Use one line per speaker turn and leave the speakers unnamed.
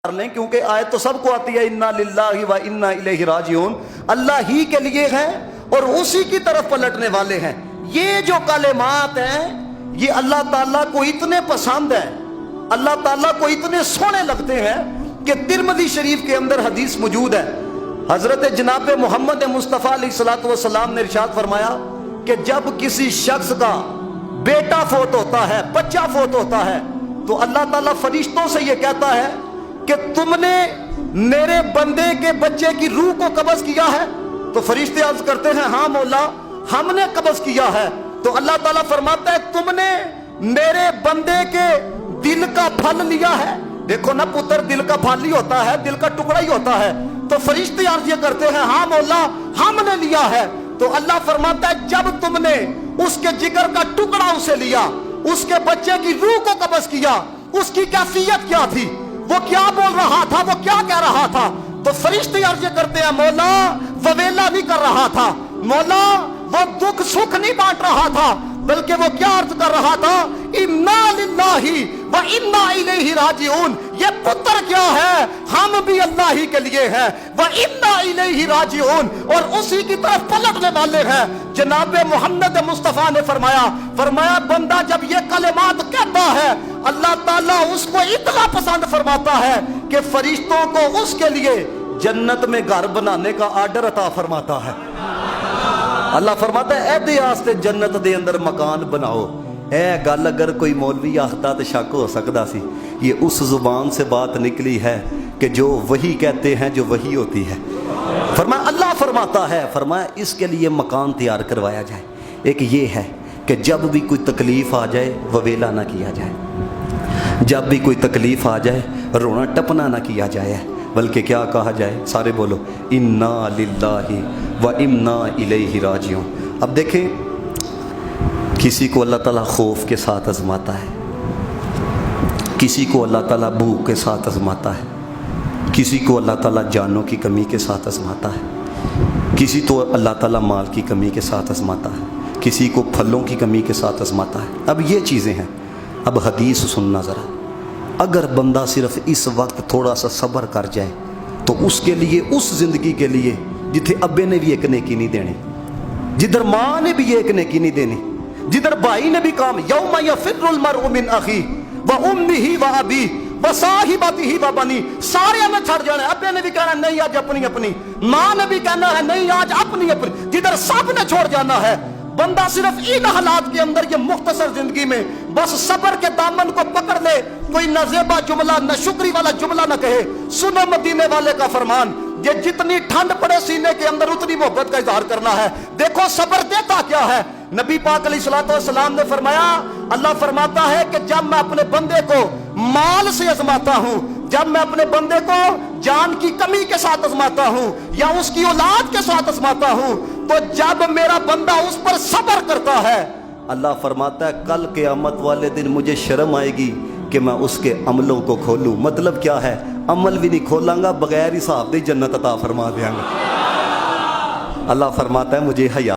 لیں کیونکہ آیت تو سب کو آتی ہے انا للہ و انا الیہ راجعون، اللہ ہی کے لیے ہے اور اسی کی طرف پلٹنے والے ہیں۔ یہ جو کلمات ہیں یہ اللہ تعالیٰ کو اتنے پسند ہیں، اللہ تعالیٰ کو اتنے سونے لگتے ہیں کہ ترمذی شریف کے اندر حدیث موجود ہے، حضرت جناب محمد مصطفیٰ علیہ الصلوۃ والسلام نے ارشاد فرمایا کہ جب کسی شخص کا بیٹا فوت ہوتا ہے، بچہ فوت ہوتا ہے، تو اللہ تعالیٰ فرشتوں سے یہ کہتا ہے کہ تم نے میرے بندے کے بچے کی روح کو قبض کیا ہے؟ تو فرشتے عرض کرتے ہیں ہاں مولا ہم نے قبض کیا ہے۔ تو اللہ تعالیٰ فرماتا ہے تم نے میرے بندے کے دل کا پھل لیا ہے؟ دیکھو نا پتر، دل کا پھل ہی ہوتا ہے، دل کا ٹکڑا ہی ہوتا ہے۔ تو فرشتے عرض یہ کرتے ہیں ہاں مولا ہم نے لیا ہے۔ تو اللہ فرماتا ہے جب تم نے اس کے جگر کا ٹکڑا اسے لیا، اس کے بچے کی روح کو قبض کیا، اس کی کیفیت کیا تھی، وہ کیا بول رہا تھا، وہ کیا کہہ رہا تھا؟ تو فرشتے عرض کرتے ہیں مولا وہ ویلا نہیں کر رہا تھا، مولا وہ دکھ سکھ نہیں بانٹ رہا تھا، بلکہ وہ کیا عرض کر رہا تھا انا للہ و انا الیہ راجعون۔ یہ پتر کیا ہے، ہم بھی اللہ ہی کے لیے ہیں، و انا الیہ راجعون، اور اسی کی طرف پلٹنے والے ہیں۔ جناب محمد مصطفیٰ نے فرمایا بندہ جب یہ کلمات کہتا ہے اللہ تعالیٰ اس کو اتنا پسند فرماتا ہے کہ فرشتوں کو اس کے لیے جنت میں گھر بنانے کا آرڈر عطا فرماتا ہے۔ اللہ فرماتا ہے اے دیاستے جنت دے اندر مکان بناؤ۔ اے گل اگر کوئی مولوی آختا تو شک ہو سکتا سی، یہ اس زبان سے بات نکلی ہے کہ جو وہی کہتے ہیں جو وہی ہوتی ہے۔ فرمایا اللہ فرماتا ہے، فرمایا اس کے لیے مکان تیار کروایا جائے۔ ایک یہ ہے کہ جب بھی کوئی تکلیف آ جائے وویلا نہ کیا جائے، جب بھی کوئی تکلیف آ جائے رونا ٹپنا نہ کیا جائے، بلکہ کیا کہا جائے، سارے بولو انا للہ و انا الیہ راجعون۔ اب دیکھیں کسی کو اللہ تعالیٰ خوف کے ساتھ آزماتا ہے، کسی کو اللہ تعالیٰ بھوک کے ساتھ آزماتا ہے، کسی کو اللہ تعالیٰ جانوں کی کمی کے ساتھ آزماتا ہے، کسی تو اللہ تعالیٰ مال کی کمی کے ساتھ آزماتا ہے، کسی کو پھلوں کی کمی کے ساتھ آزماتا ہے۔ اب یہ چیزیں ہیں۔ اب حدیث سننا ذرا، اگر بندہ صرف اس وقت تھوڑا سا صبر کر جائے تو اس کے لیے، اس زندگی کے لیے جتھے ابے نے بھی ایک نیکی نہیں دینی، جدھر ماں نے بھی ایک نیکی نہیں دینی، جدھر بھائی نے بھی کام یوم یفر المرء من اخیہ و امہ و ابیہ و صاحبتہ و بنیہ، سارے میں چھڑ جانا ہے۔ ابے نے بھی کہنا نہیں آج اپنی اپنی، ماں نے بھی کہنا ہے نہیں آج اپنی اپنی، جدھر سب نے چھوڑ جانا ہے۔ بندہ صرف ان حالات کے اندر یہ مختصر زندگی میں بس صبر کے دامن کو پکڑ لے، کوئی نہ زیبا جملہ نہ شکری والا جملہ نہ کہے۔ سنو مدینے والے کا فرمان، یہ جتنی ٹھنڈ پڑے سینے کے اندر اتنی محبت کا اظہار کرنا ہے۔ دیکھو صبر دیتا کیا ہے، نبی پاک علیہ الصلوۃ والسلام نے فرمایا، اللہ فرماتا ہے کہ جب میں اپنے بندے کو مال سے آزماتا ہوں، جب میں اپنے بندے کو جان کی کمی کے ساتھ آزماتا ہوں یا اس کی اولاد کے ساتھ آزماتا ہوں، تو جب میرا بندہ اس پر صبر کرتا ہے، اللہ فرماتا ہے کل قیامت والے دن مجھے شرم آئے گی کہ میں اس کے عملوں کو کھولوں۔ مطلب کیا ہے، عمل بھی نہیں کھولاں گا، بغیر حساب دے جنت عطا فرما دیاں گا۔ اللہ فرماتا ہے مجھے حیا